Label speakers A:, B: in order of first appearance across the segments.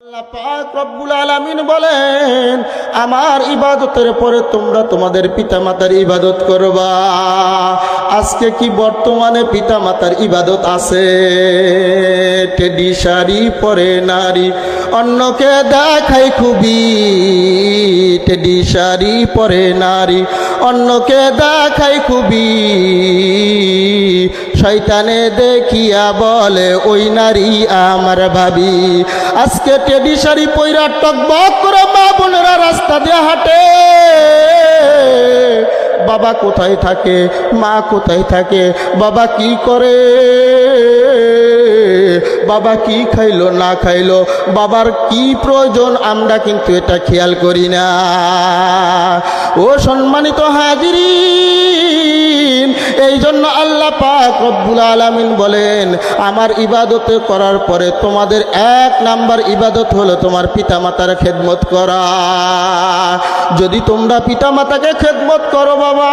A: আল্লাহ পাক রব্বুল আলামিন বলেন, আমার ইবাদতের পরে তোমরা তোমাদের পিতামাতার ইবাদত করবা। আজকে কি বর্তমানে পিতামাতার ইবাদত আছে? টেডি শাড়ি পরে নারী অন্যকে দেখায় খুবই, টেডি শাড়ি পরে নারী অন্যকে দেখায় খুবই, শয়তানে দেখিয়া বলে ওই নারী আমার ভাবি। আজকে টেডি শাড়ি পইরা টকবক করে মা বোনেরা রাস্তা দিয়ে হাঁটে। বাবা কোথায় থাকে, মা কোথায় থাকে, বাবা কি করে, বাবা কি খাইলো না খাইলো, বাবার কি প্রয়োজন, আমরা কিন্তু এটা খেয়াল করি না। ও সম্মানিত হাজিরিন, এই জন্য আল্লাহ পাক রব্বুল আলামিন বলেন, আমার ইবাদত করার পরে তোমাদের এক নাম্বার ইবাদত হলো তোমার পিতামাতার খেদমত করা। যদি তোমরা পিতামাতাকে খেদমত করো বাবা,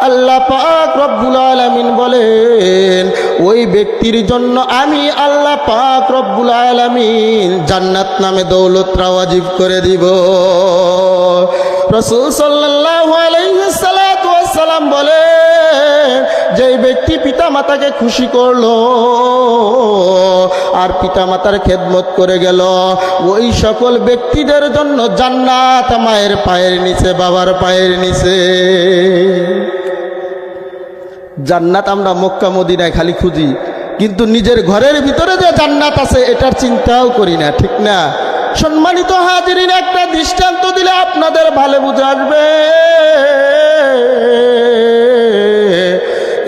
A: আল্লাহ পাক রব্বুল আলামিন বলেন, ওই ব্যক্তির জন্য আমি আল্লাহ পাক রব্বুল আলামিন জান্নাত নামে দৌলত ওয়াজিব করে দিব। রাসূল সাল্লাল্লাহু আলাইহি সাল্লাম বলেন, যে ব্যক্তি পিতামাতাকে খুশি করলো আর পিতামাতার খেদমত করে গেল, ওই সকল ব্যক্তিদের জন্য জান্নাত মায়ের পায়ের নিচে, বাবার পায়ের নিচে। জান্নাত আমরা মক্কা মদিনায় খালি খুঁজি, কিন্তু নিজের ঘরের ভিতরে যে জান্নাত আছে এটার চিন্তাও করি না, ঠিক না? সম্মানিত হাজিরিন, একটা দৃষ্টান্ত দিলে আপনাদের ভালো বুঝে আসবে।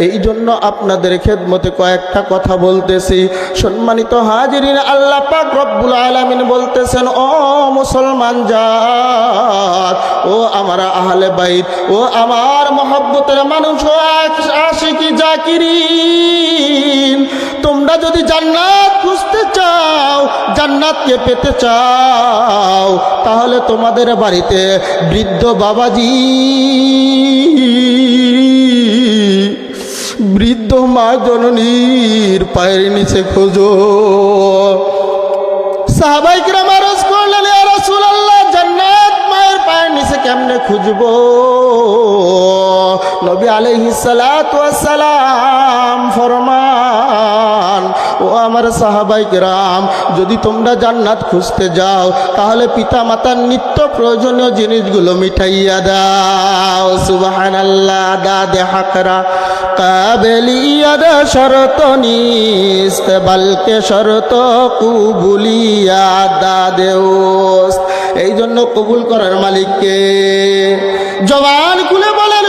A: এই জন্য আপনাদের খেদমতে কয়েকটা কথা বলতেছি। সম্মানিত হাজিরিন, আল্লাহ পাক রব্বুল আলামিন বলতেছেন, ও মুসলমান জাত, ও আমার আহলে বাইত, ও আমার মহব্বতের মানুষ, ও আশিকি জাকিরিন, তোমরা যদি জান্নাত খুঁজতে চাও, জান্নাতকে পেতে চাও, তাহলে তোমাদের বাড়িতে বৃদ্ধ বাবাজি, বৃদ্ধ মা জননীর পায়ের নিচে খোঁজো। সাহাবায়ে কিরাম আরজ করলেন, ইয়া রাসূলুল্লাহ, জান্নাত মায়ের পায়ের নিচে কেমনে খুঁজবো? নবী আলাইহিস সালাতু ওয়াস সালাম ফরমান, ও আমার সাহাবায়ে কিরাম, যদি তোমরা জান্নাত খুঁজতে যাও, তাহলে পিতা মাতার নিত্য প্রয়োজনীয় জিনিসগুলো মিটাইয়া দাও। সুবহানাল্লাহ। দাদে হাকরা কাবেলিয়াদ শরত নিস্ত, বলকে শরত কুবুলিয়া দাদেওস। এই জন্য কবুল করার মালিককে জবান খুলে বলেন,